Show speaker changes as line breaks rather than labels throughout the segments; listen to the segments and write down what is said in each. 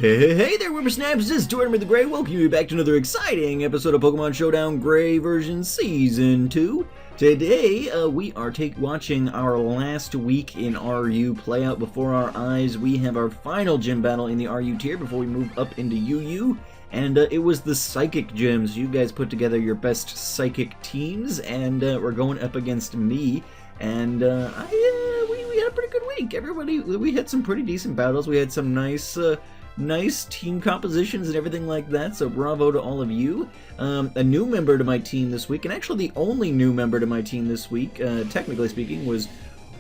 Hey there, whippersnaps! This is Tortimer Welcome you back to another exciting episode of Pokemon Showdown Gray version Season 2. Today, we are watching our last week in RU play out before our eyes. We have our final gym battle in the RU tier before we move up into UU. And it was the Psychic Gyms. You guys put together your best Psychic teams, and we're going up against me. And we had a pretty good week. We had some pretty decent battles. We had some nice team compositions and everything like that, so bravo to all of you. A new member to my team this week, and actually the only new member to my team this week, technically speaking, was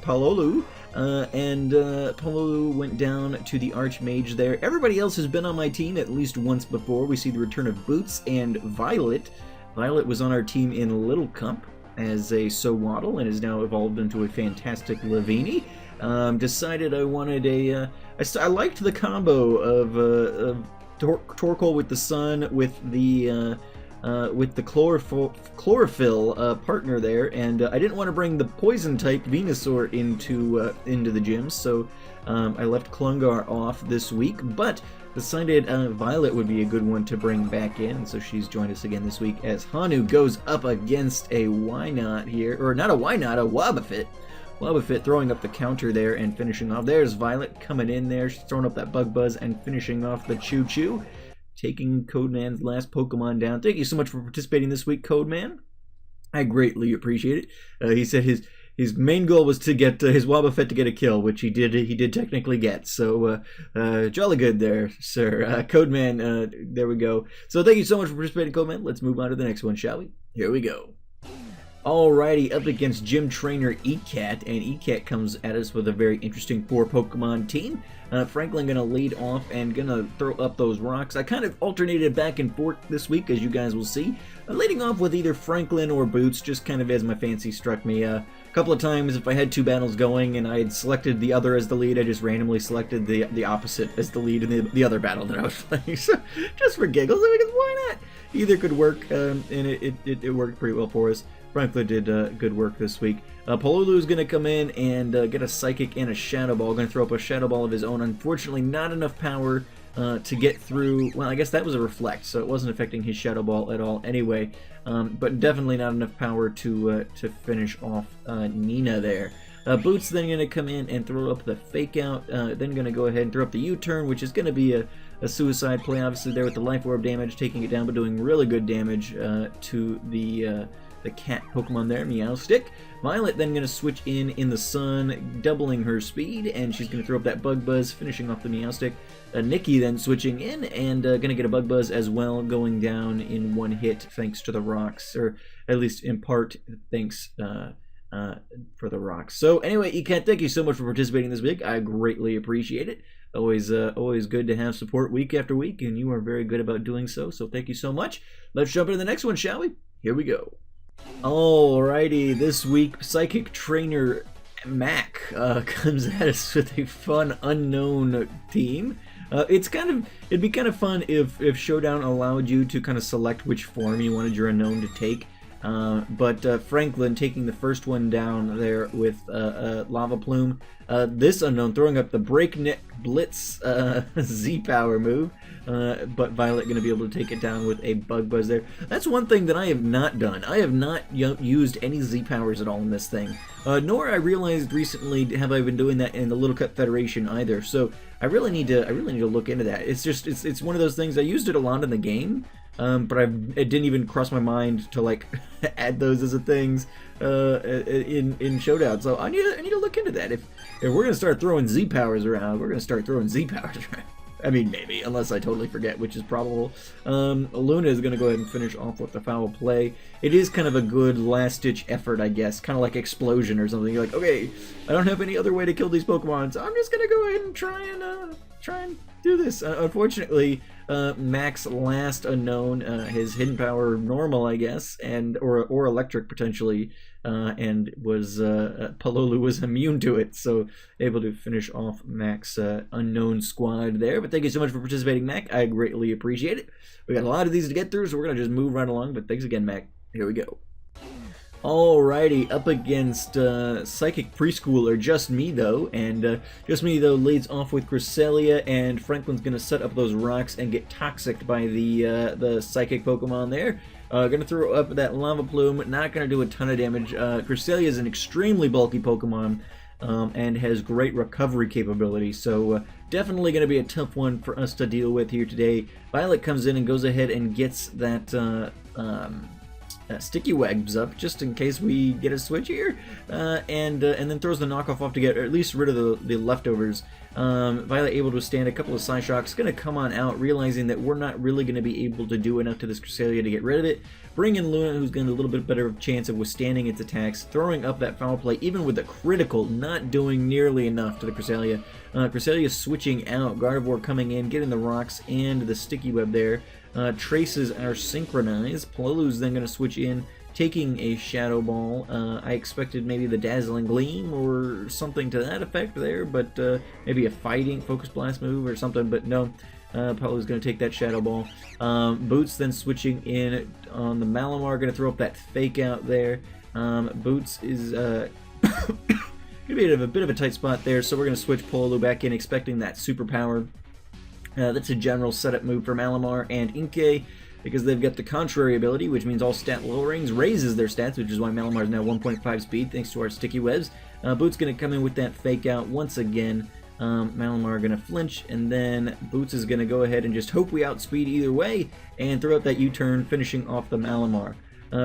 Palolu. Palolu went down to the Archmage there. Everybody else has been on my team at least once before. We see the return of Boots and Violet. Violet was on our team in Little Cup as a Sowaddle and has now evolved into a fantastic Lavini. Decided I wanted I liked the combo of Torkoal with the Sun with the Chlorophyll partner there, and I didn't want to bring the Poison type Venusaur into the gym, so I left Klungar off this week, but decided Violet would be a good one to bring back in, so she's joined us again this week as Hanu goes up against a Wynot here, or not a Wynot, a Wobbuffet. Wobbuffet throwing up the counter there and finishing off. There's Violet coming in there. She's throwing up that Bug Buzz and finishing off the Choo Choo. Taking Codeman's last Pokemon down. Thank you so much for participating this week, Codeman. I greatly appreciate it. He said his main goal was to get his Wobbuffet to get a kill, which he did technically get. So jolly good there, sir. Codeman, there we go. So thank you so much for participating, Codeman. Let's move on to the next one, shall we? Here we go. Alrighty, up against Gym Trainer ECAT, and ECAT comes at us with a very interesting 4 Pokemon team. Franklin gonna lead off and gonna throw up those rocks. I kind of alternated back and forth this week, as you guys will see. Leading off with either Franklin or Boots, just kind of as my fancy struck me. A couple of times, if I had 2 battles going and I had selected the other as the lead, I just randomly selected the opposite as the lead in the other battle that I was playing. So, just for giggles, because why not? Either could work, and it worked pretty well for us. Franklin did good work this week. Palolu's going to come in and get a Psychic and a Shadow Ball. Going to throw up a Shadow Ball of his own. Unfortunately, not enough power to get through. Well, I guess that was a Reflect, so it wasn't affecting his Shadow Ball at all anyway. But definitely not enough power to finish off Nina there. Boots then going to come in and throw up the Fake Out. Then going to go ahead and throw up the U-Turn, which is going to be a suicide play, obviously, there with the Life Orb damage, taking it down, but doing really good damage to the cat Pokemon there, Meowstic. Violet then going to switch in the Sun, doubling her speed, and she's going to throw up that Bug Buzz, finishing off the Meowstic. Nikki then switching in, and going to get a Bug Buzz as well, going down in one hit thanks to the rocks, or at least in part thanks for the rocks. So anyway, ECAT, thank you so much for participating this week. I greatly appreciate it. Always good to have support week after week, and you are very good about doing so, so thank you so much. Let's jump into the next one, shall we? Here we go. Alrighty, this week Psychic Trainer Mac comes at us with a fun unknown team. It'd be kind of fun if Showdown allowed you to kind of select which form you wanted your unknown to take. But Franklin taking the first one down there with Lava Plume. This unknown throwing up the Breakneck Blitz Z-Power move. But Violet going to be able to take it down with a Bug Buzz there. That's one thing that I have not done. I have not used any Z-Powers at all in this thing. Nor I realized recently have I been doing that in the Little Cup Federation either. So I really need to look into that. It's one of those things. I used it a lot in the game. But it didn't even cross my mind to like add those as a things in Showdown. So I need to look into that. If we're gonna start throwing Z powers around, we're gonna start throwing Z powers around. I mean, maybe, unless I totally forget, which is probable. Luna is gonna go ahead and finish off with the foul play. It is kind of a good last-ditch effort, I guess, kind of like Explosion or something. You're like, okay, I don't have any other way to kill these Pokemon, so I'm just gonna go ahead and try and do this. Unfortunately, Mac's last unknown, his hidden power normal, I guess, or electric potentially, and was Palolu was immune to it, so able to finish off Mac's unknown squad there. But thank you so much for participating, Mac. I greatly appreciate it. We got a lot of these to get through, so we're gonna just move right along. But thanks again, Mac. Here we go. Alrighty, up against Psychic Preschooler, Just Me though, and Just Me though leads off with Cresselia, and Franklin's gonna set up those rocks and get toxicked by the Psychic Pokemon there. Gonna throw up that Lava Plume, not gonna do a ton of damage. Cresselia is an extremely bulky Pokemon, and has great recovery capability, so definitely going to be a tough one for us to deal with here today. Violet comes in and goes ahead and gets that Sticky Webs up, just in case we get a switch here, and then throws the knockoff off to get at least rid of the leftovers. Violet able to withstand a couple of Psyshocks, going to come on out, realizing that we're not really going to be able to do enough to this Cresselia to get rid of it. Bring in Luna, who's got a little bit better chance of withstanding its attacks, throwing up that Foul Play, even with a critical, not doing nearly enough to the Cresselia. Cresselia switching out, Gardevoir coming in, getting the rocks and the Sticky Web there. Traces are synchronized. Pololu's then going to switch in, taking a Shadow Ball. I expected maybe the Dazzling Gleam or something to that effect there, but maybe a fighting Focus Blast move or something, but no. Pololu's going to take that Shadow Ball. Boots then switching in on the Malamar, going to throw up that Fake Out there. Boots is going to be a bit of a tight spot there, so we're going to switch Pololu back in, expecting that Superpower. That's a general setup move for Malamar and Inkay, because they've got the contrary ability, which means all stat lowerings raises their stats, which is why Malamar is now 1.5 speed, thanks to our Sticky Webs. Boots going to come in with that Fake Out once again. Malamar going to flinch, and then Boots is going to go ahead and just hope we outspeed either way, and throw out that U-turn, finishing off the Malamar.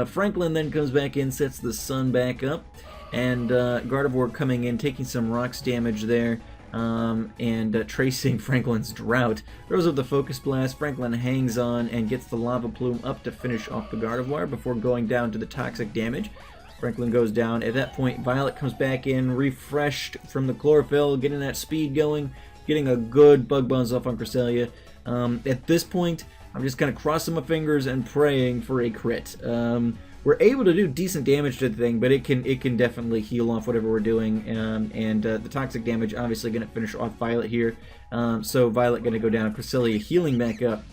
Franklin then comes back in, sets the Sun back up, and Gardevoir coming in, taking some rocks damage there. And tracing Franklin's Drought. Throws up the Focus Blast, Franklin hangs on and gets the Lava Plume up to finish off the Gardevoir before going down to the toxic damage. Franklin goes down. At that point, Violet comes back in, refreshed from the Chlorophyll, getting that speed going, getting a good Bug Buzz off on Cresselia. At this point, I'm just kind of crossing my fingers and praying for a crit. We're able to do decent damage to the thing, but it can definitely heal off whatever we're doing, and the toxic damage obviously going to finish off Violet here. So Violet going to go down, Cresselia healing back up.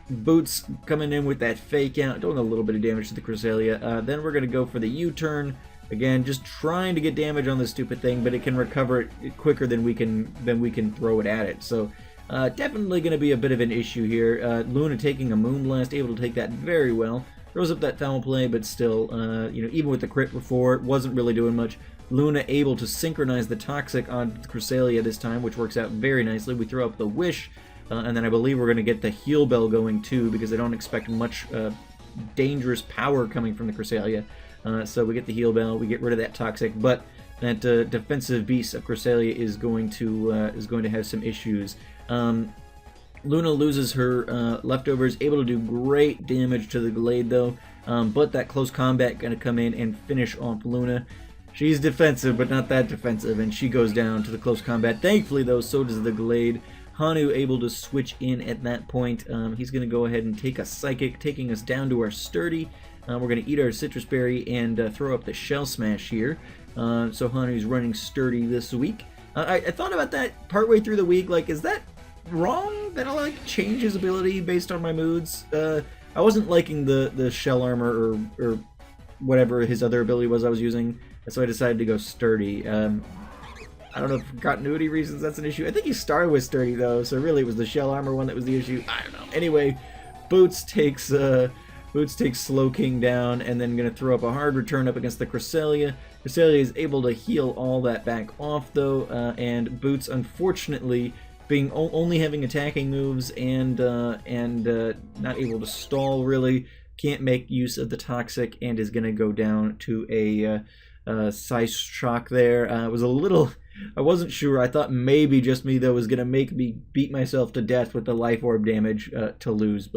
Boots coming in with that Fake Out, doing a little bit of damage to the Cresselia. Then we're going to go for the U-turn. Again, just trying to get damage on this stupid thing, but it can recover it quicker than we can throw it at it. So definitely going to be a bit of an issue here. Luna taking a Moonblast, able to take that very well. Throws up that Foul Play, but still, even with the crit before, it wasn't really doing much. Luna able to synchronize the Toxic on Cresselia this time, which works out very nicely. We throw up the Wish, and then I believe we're going to get the Heal Bell going too, because I don't expect much dangerous power coming from the Cresselia. So we get the Heal Bell, we get rid of that Toxic, but that defensive beast of Cresselia is going to have some issues. Luna loses her leftovers, able to do great damage to the Glade though, but that close combat going to come in and finish off Luna. She's defensive, but not that defensive, and she goes down to the close combat. Thankfully though, so does the Glade. Hanu able to switch in at that point. He's going to go ahead and take a Psychic, taking us down to our Sturdy. We're going to eat our Citrus Berry and throw up the Shell Smash here. So Hanu's running Sturdy this week. I thought about that partway through the week, like, is that wrong that I change his ability based on my moods? I wasn't liking the Shell Armor or whatever his other ability was I was using, so I decided to go Sturdy. I don't know if for continuity reasons that's an issue. I think he started with Sturdy though, so really it was the Shell Armor one that was the issue. I don't know. Anyway, Boots takes Slow King down, and then going to throw up a hard return up against the Cresselia. Cresselia is able to heal all that back off though, and Boots unfortunately being only having attacking moves and not able to stall really, can't make use of the Toxic and is going to go down to a Size Shock there. I wasn't sure. I thought maybe Just Me though was going to make me beat myself to death with the Life Orb damage to lose,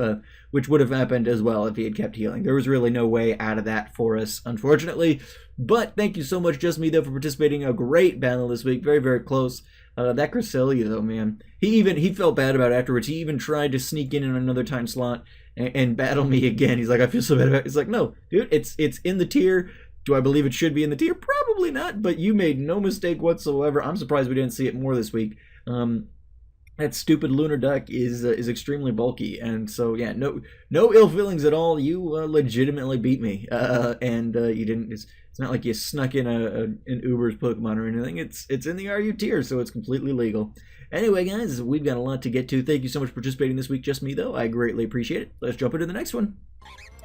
which would have happened as well if he had kept healing. There was really no way out of that for us, unfortunately. But thank you so much, Just Me though, for participating. A great battle this week. Very, very close. That Cresselia though, man, he felt bad about it afterwards. He even tried to sneak in another time slot and battle me again. He's like, I feel so bad about it. It's like, no, dude, it's in the tier. Do I believe it should be in the tier? Probably not, but you made no mistake whatsoever. I'm surprised we didn't see it more this week. that stupid lunar duck is extremely bulky, and so yeah, no ill feelings at all. You legitimately beat me, and you didn't. It's not like you snuck in an Uber's Pokemon or anything. It's in the RU tier, so it's completely legal. Anyway, guys, we've got a lot to get to. Thank you so much for participating this week. Just me though, I greatly appreciate it. Let's jump into the next one.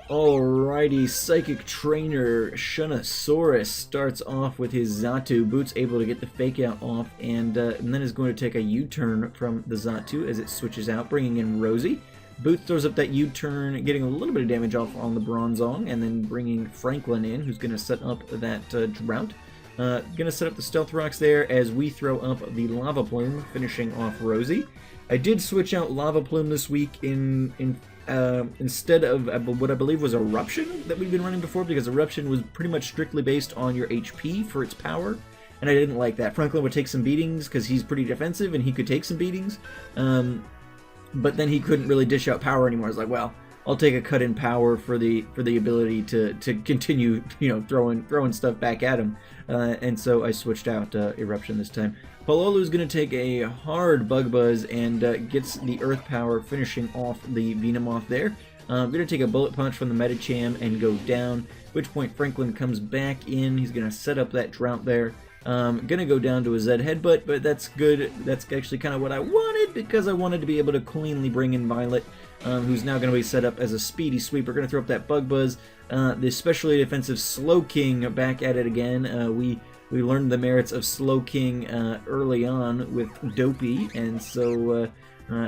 Alrighty, Psychic Trainer Shunosaurus starts off with his Xatu. Boots able to get the fake out off, and then is going to take a U-turn from the Xatu as it switches out, bringing in Rosie. Boots throws up that U-turn, getting a little bit of damage off on the Bronzong, and then bringing Franklin in, who's going to set up that Drought. Going to set up the Stealth Rocks there as we throw up the Lava Plume, finishing off Rosie. I did switch out Lava Plume this week instead of what I believe was Eruption that we've been running before, because Eruption was pretty much strictly based on your HP for its power, and I didn't like that. Franklin would take some beatings because he's pretty defensive and he could take some beatings, but then he couldn't really dish out power anymore. I was like, well, I'll take a cut in power for the ability to continue, throwing stuff back at him, and so I switched out Eruption this time. Pololu's going to take a hard Bug Buzz and gets the Earth Power, finishing off the Venomoth there. Going to take a Bullet Punch from the Medicham and go down, at which point Franklin comes back in. He's going to set up that Drought there. Going to go down to a Z Headbutt, but that's good. That's actually kind of what I wanted, because I wanted to be able to cleanly bring in Violet, who's now going to be set up as a Speedy Sweeper. Going to throw up that Bug Buzz. The especially defensive Slow King back at it again. We learned the merits of Slow King early on with Dopey, and so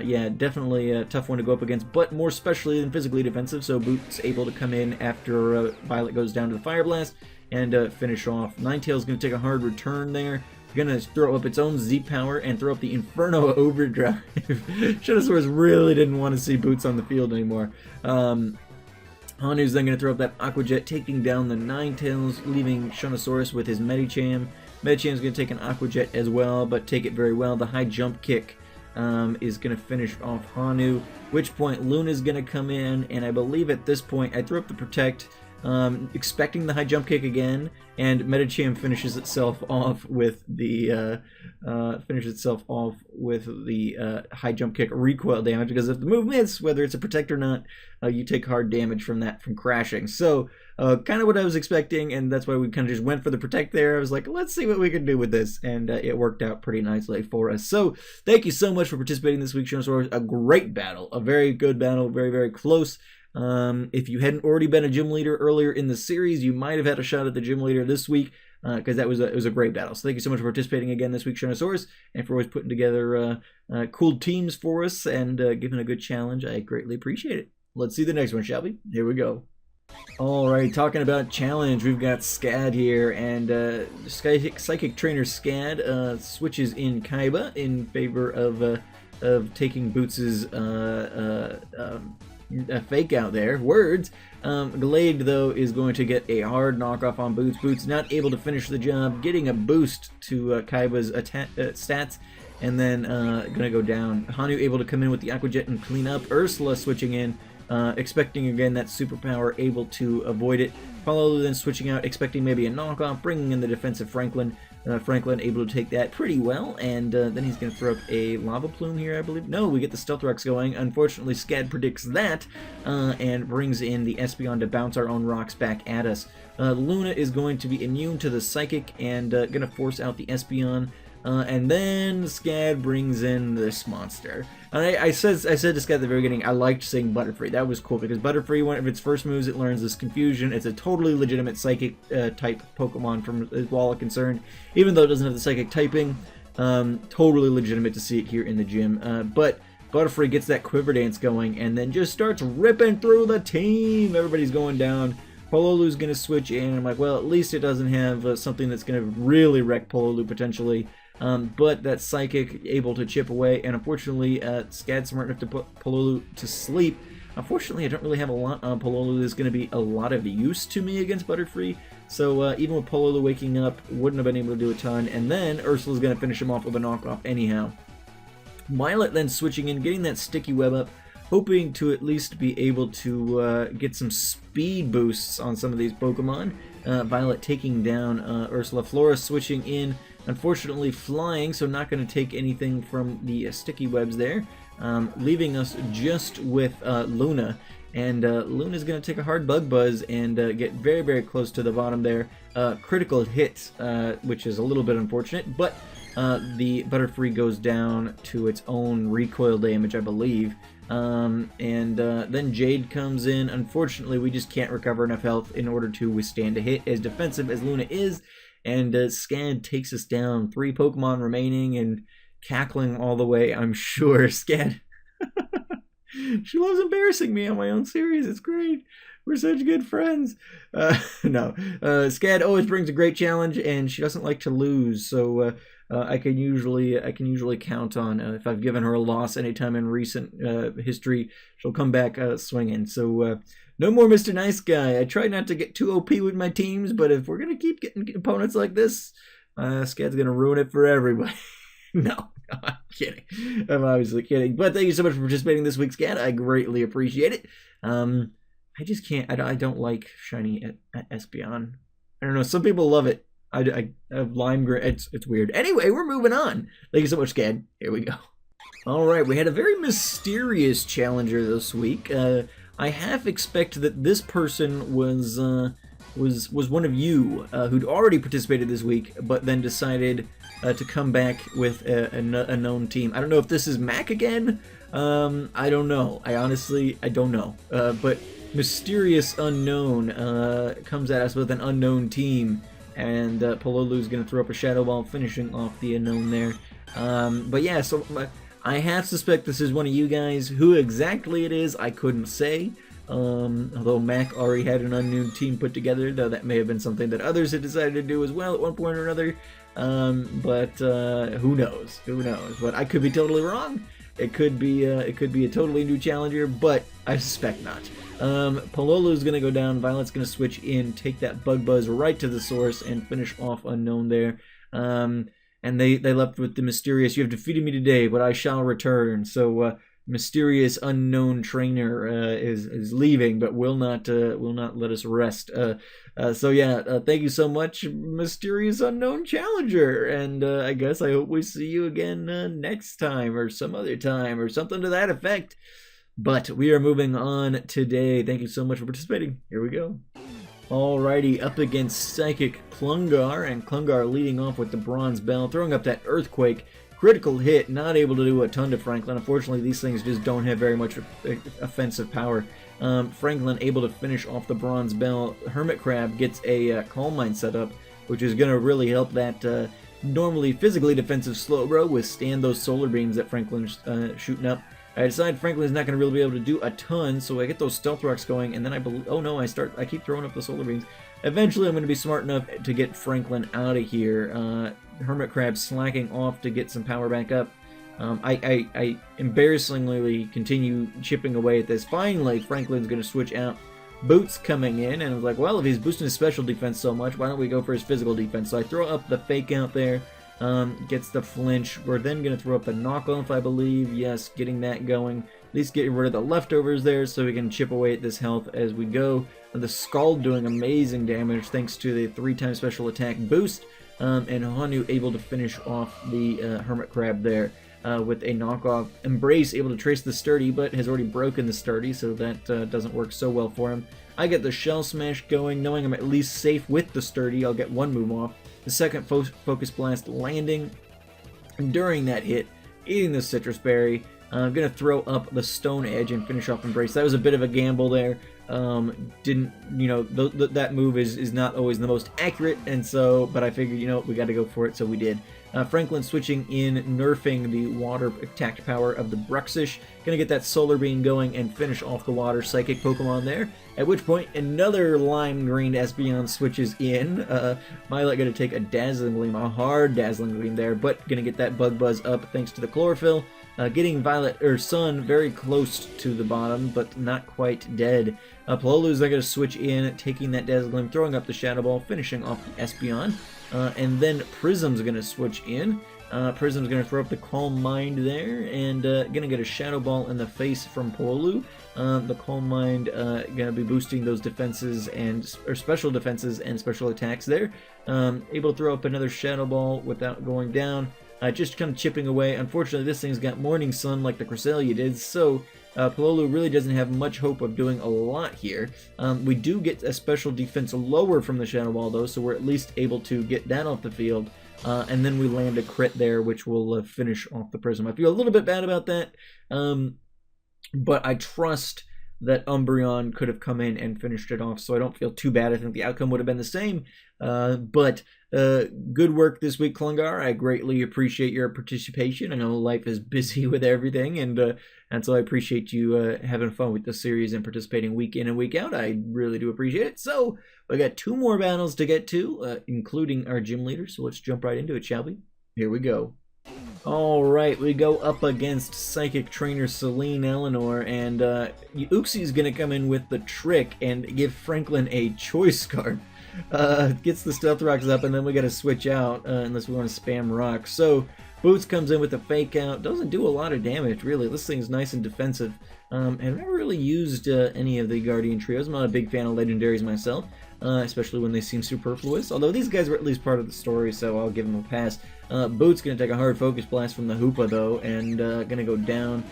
yeah, definitely a tough one to go up against, but more specially than physically defensive, so Boots able to come in after Violet goes down to the Fire Blast and finish off. Ninetales going to take a hard return there. Going to throw up its own Z-Power and throw up the Inferno Overdrive. Shunosaurus really didn't want to see Boots on the field anymore. Hanu's then going to throw up that Aqua Jet, taking down the Ninetales, leaving Shunosaurus with his Medicham. Medicham's going to take an Aqua Jet as well, but take it very well. The high jump kick is going to finish off Hanu, which point Luna's going to come in, and I believe at this point I threw up the Protect, expecting the high jump kick again, and Medicham finishes itself off with the high jump kick recoil damage, because if the move hits, whether it's a Protect or not, you take hard damage from that from crashing. So kind of what I was expecting, and that's why we kind of just went for the Protect there. I was like, let's see what we can do with this, and it worked out pretty nicely for us. So thank you so much for participating this week, Shunosaurus. A great battle, a very good battle, very, very close. If you hadn't already been a gym leader earlier in the series, you might have had a shot at the gym leader this week, because it was a great battle. So thank you so much for participating again this week, Shunosaurus, and for always putting together cool teams for us and giving a good challenge. I greatly appreciate it. Let's see the next one, shall we? Here we go. Alright, talking about challenge, we've got Scad here, and Psychic Trainer Scad switches in Kaiba in favor of taking Boots' fake out there. Words. Glade, though, is going to get a hard knockoff on Boots. Boots not able to finish the job, getting a boost to Kaiba's stats, and then gonna go down. Hanu able to come in with the Aqua Jet and clean up. Ursula switching in, expecting again that superpower, able to avoid it. Pololu then switching out, expecting maybe a knockoff, bringing in the defensive Franklin. Franklin able to take that pretty well, and then he's going to throw up a Lava Plume here, I believe. No, we get the Stealth Rocks going. Unfortunately, Scad predicts that, and brings in the Espeon to bounce our own rocks back at us. Luna is going to be immune to the Psychic, and going to force out the Espeon. And then Scad brings in this monster. And I said to Scad at the very beginning, I liked seeing Butterfree. That was cool, because Butterfree, one of its first moves, it learns this Confusion. It's a totally legitimate Psychic type Pokemon from as well as concerned. Even though it doesn't have the Psychic typing, totally legitimate to see it here in the gym. But Butterfree gets that Quiver Dance going, and then just starts ripping through the team. Everybody's going down. Pololu's going to switch in. I'm like, well, at least it doesn't have something that's going to really wreck Pololu potentially. But that Psychic able to chip away, and unfortunately, Scad's smart enough to put Pololu to sleep. Unfortunately, I don't really have a lot on Pololu that's going to be a lot of use to me against Butterfree, so even with Pololu waking up, wouldn't have been able to do a ton, and then Ursula's going to finish him off with a knockoff anyhow. Violet then switching in, getting that Sticky Web up, hoping to at least be able to get some speed boosts on some of these Pokemon. Violet taking down Ursula. Flora switching in, unfortunately flying, so not going to take anything from the sticky webs there, leaving us just with Luna. And Luna's going to take a hard bug buzz and get very, very close to the bottom there. Critical hit, which is a little bit unfortunate, but the Butterfree goes down to its own recoil damage, I believe. Then Jade comes in. Unfortunately, we just can't recover enough health in order to withstand a hit, as defensive as Luna is. And Scad takes us down. 3 Pokemon remaining and cackling all the way, I'm sure. Scad. She loves embarrassing me on my own series. It's great. We're such good friends. No. Scad always brings a great challenge, and she doesn't like to lose. So I can usually count on if I've given her a loss anytime in recent history, she'll come back swinging. So no more Mr. Nice Guy. I try not to get too OP with my teams, but if we're gonna keep getting opponents like this, Scad's gonna ruin it for everybody. No, I'm kidding. I'm obviously kidding. But thank you so much for participating this week, Scad. I greatly appreciate it. I just can't. I don't like shiny at Espeon. I don't know. Some people love it. I have lime green. It's weird. Anyway, we're moving on. Thank you so much, Scad. Here we go. All right, we had a very mysterious challenger this week. I half expect that this person was one of you who'd already participated this week, but then decided to come back with a known team. I don't know if this is Mac again. I don't know. I don't know. But Mysterious Unknown comes at us with an unknown team, and Pololu's going to throw up a Shadow Ball, finishing off the unknown there. But yeah, so I half suspect this is one of you guys. Who exactly it is, I couldn't say. Although Mac already had an unknown team put together, though that may have been something that others had decided to do as well at one point or another. But who knows? Who knows? But I could be totally wrong. It could be a totally new challenger, but I suspect not. Pololu's gonna go down. Violet's gonna switch in, take that Bug Buzz right to the source, and finish off Unknown there. And they left with the mysterious. You have defeated me today, but I shall return. So mysterious unknown trainer is leaving, but will not let us rest. So yeah, thank you so much, mysterious unknown challenger, and I guess I hope we see you again next time or some other time or something to that effect. But we are moving on today. Thank you so much for participating. Here we go. Alrighty, up against Psychic Klungar, and Klungar leading off with the Bronze Bell, throwing up that Earthquake. Critical hit, not able to do a ton to Franklin. Unfortunately, these things just don't have very much offensive power. Franklin able to finish off the Bronze Bell. Hermit Crab gets a Calm Mind set up, which is going to really help that normally physically defensive Slowbro withstand those solar beams that Franklin's shooting up. I decide Franklin's not going to really be able to do a ton, so I get those Stealth Rocks going, and then I believe, oh no, I keep throwing up the solar beams. Eventually, I'm going to be smart enough to get Franklin out of here. Hermit Crab slacking off to get some power back up. I embarrassingly continue chipping away at this. Finally, Franklin's going to switch out. Boots coming in, and I was like, well, if he's boosting his special defense so much, why don't we go for his physical defense? So I throw up the Fake Out there. Gets the flinch. We're then going to throw up a knockoff, I believe. Yes, getting that going. At least getting rid of the leftovers there so we can chip away at this health as we go. The Scald doing amazing damage thanks to the 3-time special attack boost. And Hanu able to finish off the Hermit Crab there with a knockoff. Embrace able to trace the Sturdy, but has already broken the Sturdy, so that doesn't work so well for him. I get the Shell Smash going, knowing I'm at least safe with the Sturdy. I'll get one move off. The second Focus Blast landing. And during that hit, eating the Citrus Berry. I'm going to throw up the Stone Edge and finish off Embrace. That was a bit of a gamble there. Didn't, you know, that move is not always the most accurate, and so, but I figured, you know, we got to go for it, so we did. Franklin switching in, nerfing the water attack power of the Bruxish. Gonna get that Solar Beam going and finish off the water Psychic Pokemon there. At which point, another lime green Espeon switches in. Violet gonna take a Dazzling Gleam, a hard Dazzling Gleam there, but gonna get that Bug Buzz up thanks to the Chlorophyll. Getting Violet, or Sun, very close to the bottom, but not quite dead. Pololu's going to switch in, taking that Dazzle Gleam, throwing up the Shadow Ball, finishing off the Espeon. And then Prism's going to switch in, Prism's going to throw up the Calm Mind there, and going to get a Shadow Ball in the face from Polu. The Calm Mind going to be boosting those defenses or special defenses and special attacks there. Able to throw up another Shadow Ball without going down. Just kind of chipping away. Unfortunately, this thing's got Morning Sun like the Cresselia did, so Pololu really doesn't have much hope of doing a lot here. We do get a special defense lower from the Shadow Ball, though, so we're at least able to get that off the field. And then we land a crit there, which will finish off the Prism. I feel a little bit bad about that, but I trust that Umbreon could have come in and finished it off, so I don't feel too bad. I think the outcome would have been the same. But good work this week, Klungar. I greatly appreciate your participation. I know life is busy with everything, and so I appreciate you having fun with this series and participating week in and week out. I really do appreciate it. So we got 2 more battles to get to, including our gym leader. So let's jump right into it, shall we? Here we go. Alright, we go up against Psychic Trainer Celine Eleanor, and Uxie's gonna come in with the trick and give Franklin a choice card. Gets the Stealth Rocks up, and then we gotta switch out, unless we want to spam rocks. So, Boots comes in with a Fake Out. Doesn't do a lot of damage, really. This thing's nice and defensive. I've never really used any of the Guardian Trios. I'm not a big fan of Legendaries myself, especially when they seem superfluous. Although these guys were at least part of the story, so I'll give them a pass. Boots going to take a hard Focus Blast from the Hoopa, though, and going to go down.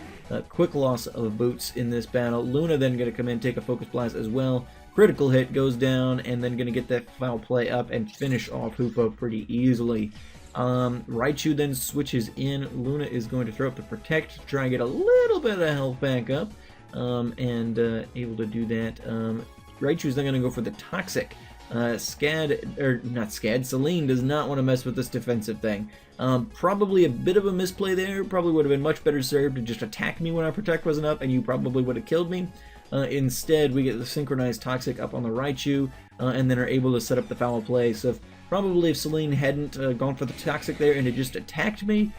Quick loss of Boots in this battle. Luna then going to come in, take a Focus Blast as well. Critical hit, goes down, and then going to get that Foul Play up and finish off Hoopa pretty easily. Raichu then switches in. Luna is going to throw up the Protect to try and get a little bit of health back up, and able to do that. Raichu's then going to go for the Toxic. Celine does not want to mess with this defensive thing. Probably a bit of a misplay there. Probably would have been much better served to just attack me when our Protect wasn't up, and you probably would have killed me. Instead, we get the Synchronized Toxic up on the Raichu, and then are able to set up the Foul Play. So if Celine hadn't gone for the Toxic there and it just attacked me,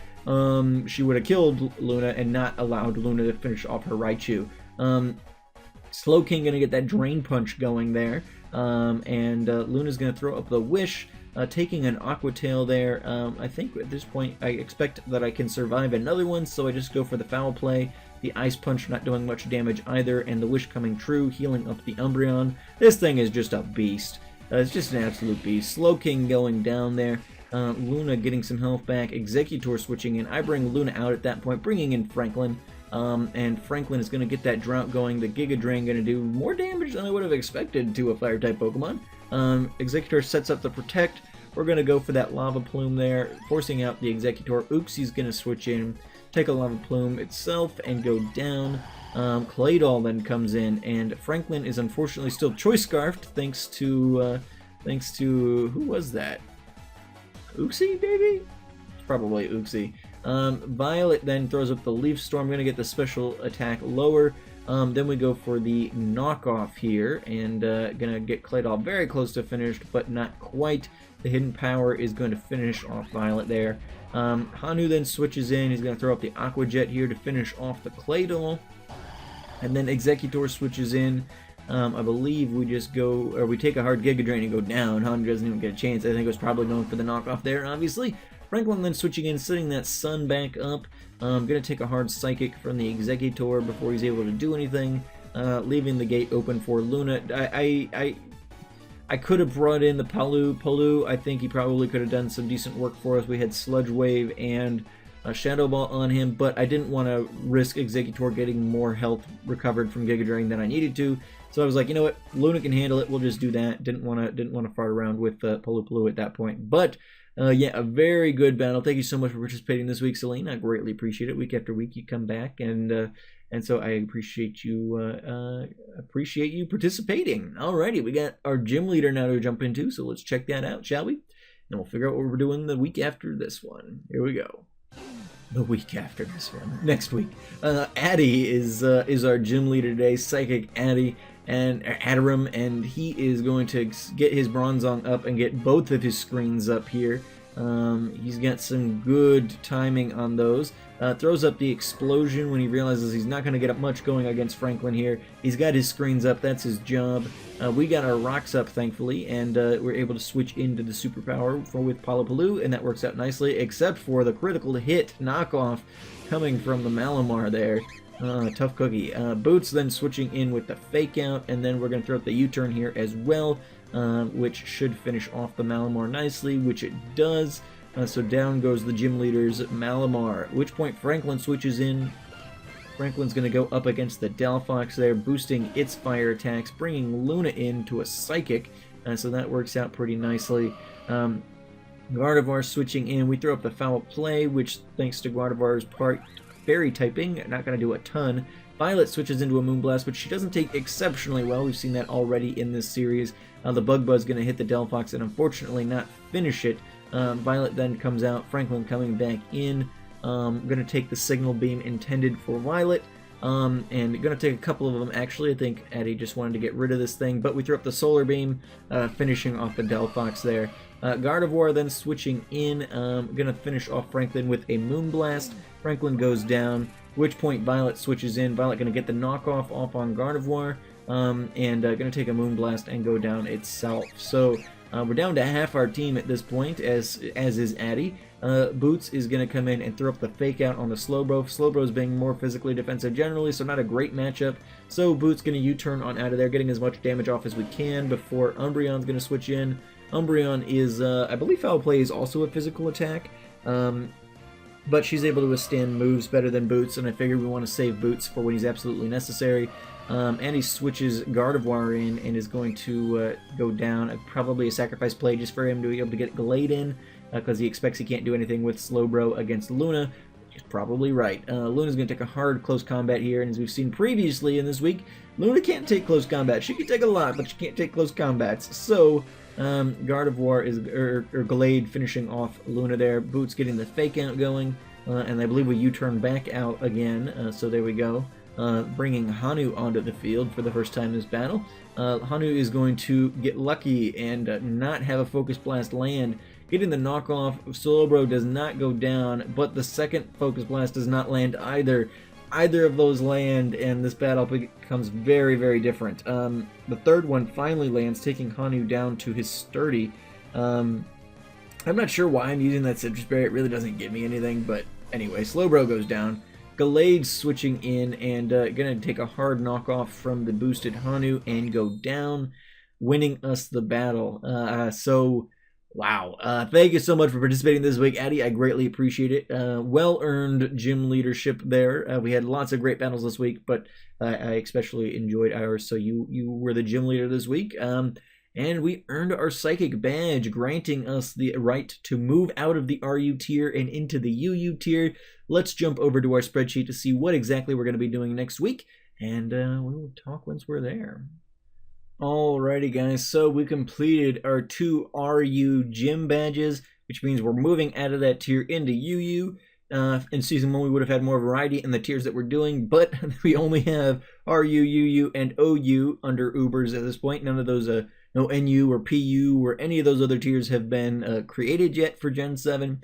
she would have killed Luna and not allowed Luna to finish off her Raichu. Slowking going to get that Drain Punch going there. And Luna's going to throw up the Wish, taking an Aqua Tail there. I think at this point I expect that I can survive another one, so I just go for the Foul Play. The Ice Punch not doing much damage either, and the Wish coming true, healing up the Umbreon. This thing is just a beast. It's just an absolute beast. Slowking going down there. Luna getting some health back. Executor switching in. I bring Luna out at that point, bringing in Franklin. And Franklin is going to get that Drought going. The Giga Drain going to do more damage than I would have expected to a Fire-type Pokemon. Executor sets up the Protect. We're going to go for that Lava Plume there, forcing out the Executor. Uxie's going to switch in, take a Lava Plume itself, and go down. Claydol then comes in, and Franklin is unfortunately still Choice Scarfed, thanks to, who was that? Uxie, maybe? Probably Uxie. Violet then throws up the Leaf Storm. I'm going to get the special attack lower. Then we go for the knockoff here, and going to get Claydol very close to finished, but not quite. The Hidden Power is going to finish off Violet there. Hanu then switches in. He's going to throw up the Aqua Jet here to finish off the Claydol. And then Executor switches in. I believe we just go, or we take a hard Giga Drain and go down. Hanu doesn't even get a chance. I think it was probably going for the knockoff there, obviously. Franklin then switching in, setting that Sun back up. Going to take a hard Psychic from the Executor before he's able to do anything. Leaving the gate open for Luna. I could have brought in the Polu. I think he probably could have done some decent work for us. We had Sludge Wave and a Shadow Ball on him, but I didn't want to risk Executor getting more health recovered from Giga Drain than I needed to. So I was like, you know what, Luna can handle it. We'll just do that. Didn't want to fart around with Polu at that point. But yeah, a very good battle. Thank you so much for participating this week, Celine. I greatly appreciate it. Week after week, you come back, and so I appreciate you participating. Alrighty, we got our gym leader now to jump into, so let's check that out, shall we? And we'll figure out what we're doing the week after this one. Here we go. The week after this one, next week. Addy is our gym leader today, Psychic Addy. And Adarum, and he is going to get his Bronzong up and get both of his screens up here. He's got some good timing on those. Throws up the explosion when he realizes he's not going to get up much going against Franklin here. He's got his screens up, that's his job. We got our rocks up, thankfully, and we're able to switch into the superpower with Palapaloo, and that works out nicely, except for the critical hit knockoff coming from the Malamar there. Tough cookie. Boots then switching in with the fake out, and then we're going to throw up the U-turn here as well, which should finish off the Malamar nicely, which it does. So down goes the gym leader's Malamar, at which point Franklin switches in. Franklin's going to go up against the Delphox there, boosting its fire attacks, bringing Luna into a Psychic, so that works out pretty nicely. Gardevoir switching in. We throw up the Foul Play, which, thanks to Gardevoir's fairy typing, not going to do a ton. Violet switches into a Moonblast, which she doesn't take exceptionally well. We've seen that already in this series. The Bug Buzz going to hit the Delphox and unfortunately not finish it. Violet then comes out, Franklin coming back in. Going to take the Signal Beam intended for Violet, and going to take a couple of them actually. I think Eddie just wanted to get rid of this thing, but we throw up the Solar Beam, finishing off the Delphox there. Gardevoir then switching in, going to finish off Franklin with a Moonblast. Franklin goes down, at which point Violet switches in. Violet going to get the knockoff off on Gardevoir, and going to take a Moonblast and go down itself. So we're down to half our team at this point, as is Addy. Boots is going to come in and throw up the fake out on the Slowbro. Slowbro's being more physically defensive generally, so not a great matchup. So Boots going to U-turn on out of there, getting as much damage off as we can before Umbreon's going to switch in. Umbreon is, I believe Foul Play is also a physical attack, but she's able to withstand moves better than Boots, and I figured we want to save Boots for when he's absolutely necessary. And he switches Gardevoir in and is going to go down. Probably a sacrifice play just for him to be able to get Glade in, because he expects he can't do anything with Slowbro against Luna. He's probably right. Luna's going to take a hard close combat here, and as we've seen previously in this week, Luna can't take close combat. She can take a lot, but she can't take close combats. So Gardevoir is, or Glade finishing off Luna there. Boots getting the fake out going, and I believe we U-turn back out again. So there we go. Bringing Hanu onto the field for the first time in this battle. Hanu is going to get lucky and not have a Focus Blast land. Getting the knockoff, Slowbro does not go down, but the second Focus Blast does not land either. Either of those land, and this battle becomes very, very different. The third one finally lands, taking Hanu down to his Sturdy. I'm not sure why I'm using that Citrus Berry. It really doesn't give me anything, but anyway, Slowbro goes down. Glade switching in and going to take a hard knockoff from the boosted Hanu and go down, winning us the battle. Wow. Thank you so much for participating this week, Addy. I greatly appreciate it. Well-earned gym leadership there. We had lots of great battles this week, but I especially enjoyed ours, so you were the gym leader this week. And we earned our Psychic Badge, granting us the right to move out of the RU tier and into the UU tier. Let's jump over to our spreadsheet to see what exactly we're going to be doing next week, and we will talk once we're there. Alrighty, guys, so we completed our 2 RU gym badges, which means we're moving out of that tier into UU. In Season 1, we would have had more variety in the tiers that we're doing, but we only have RU, UU, and OU under Ubers at this point. None of those no NU or PU or any of those other tiers have been created yet for Gen 7.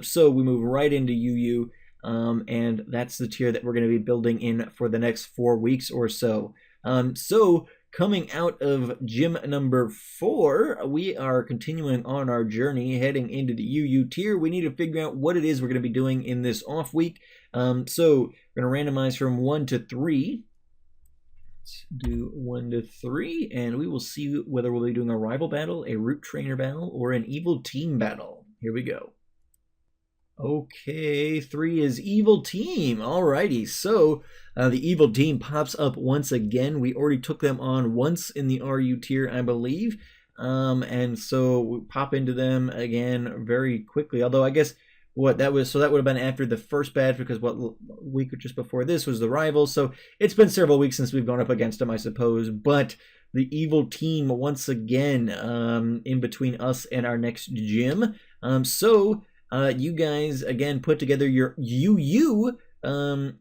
So we move right into UU, and that's the tier that we're going to be building in for the next 4 weeks or so. Coming out of gym number 4, we are continuing on our journey heading into the UU tier. We need to figure out what it is we're going to be doing in this off week. So we're going to randomize from 1 to 3. Let's do 1 to 3, and we will see whether we'll be doing a rival battle, a root trainer battle, or an evil team battle. Here we go. Okay, 3 is evil team. Alrighty, so the evil team pops up once again. We already took them on once in the RU tier, I believe. And so we pop into them again very quickly. Although I guess that would have been after the first badge, because what week or just before this was the rival. So it's been several weeks since we've gone up against them, I suppose. But the evil team once again in between us and our next gym. You guys again put together your UU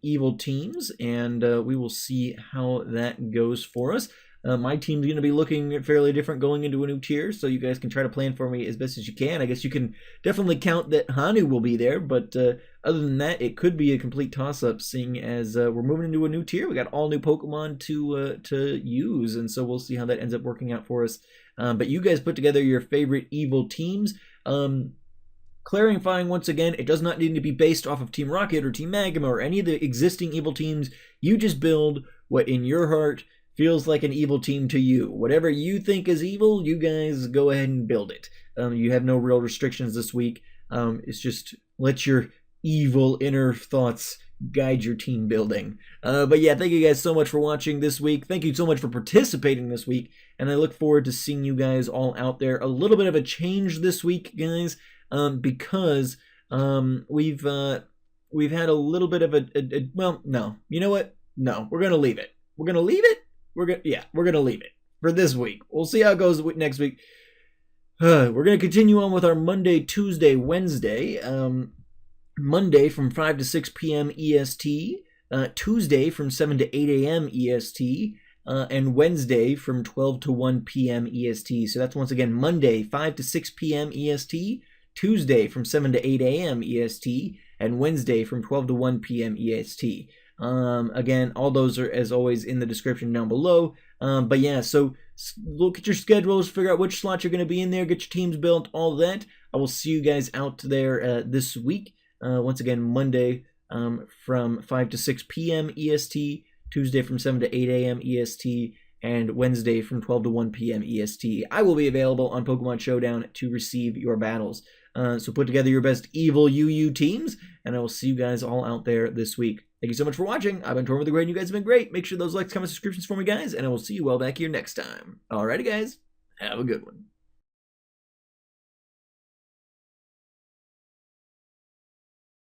evil teams, and we will see how that goes for us. My team's going to be looking fairly different going into a new tier, so you guys can try to plan for me as best as you can. I guess you can definitely count that Hanu will be there, but other than that, it could be a complete toss-up, seeing as we're moving into a new tier. We got all new Pokemon to use, and so we'll see how that ends up working out for us. But you guys put together your favorite evil teams. Clarifying once again, it does not need to be based off of Team Rocket or Team Magma or any of the existing evil teams. You just build what in your heart feels like an evil team to you. Whatever you think is evil, you guys go ahead and build it. You have no real restrictions this week. It's just let your evil inner thoughts guide your team building. But yeah, thank you guys so much for watching this week. Thank you so much for participating this week, and I look forward to seeing you guys all out there. A little bit of a change this week, guys. Because we've had a little bit of a well, no, you know what? No, we're gonna leave it. We're gonna leave it. We're gonna leave it for this week. We'll see how it goes next week. We're gonna continue on with our Monday, Tuesday, Wednesday. Monday from 5 to 6 p.m. EST. Tuesday from 7 to 8 a.m. EST. And Wednesday from 12 to 1 p.m. EST. So that's once again Monday, 5 to 6 p.m. EST. Tuesday from 7 to 8 a.m. EST, and Wednesday from 12 to 1 p.m. EST. Again, all those are, as always, in the description down below. But yeah, so look at your schedules, figure out which slot you're going to be in there, get your teams built, all that. I will see you guys out there this week. Once again, Monday from 5 to 6 p.m. EST, Tuesday from 7 to 8 a.m. EST, and Wednesday from 12 to 1 p.m. EST. I will be available on Pokemon Showdown to receive your battles. So put together your best evil UU teams, and I will see you guys all out there this week. Thank you so much for watching. I've been TortimerTheGreyYT, and you guys have been great. Make sure those likes, comments, subscriptions for me, guys, and I will see you all back here next time. Alrighty, guys. Have a good one.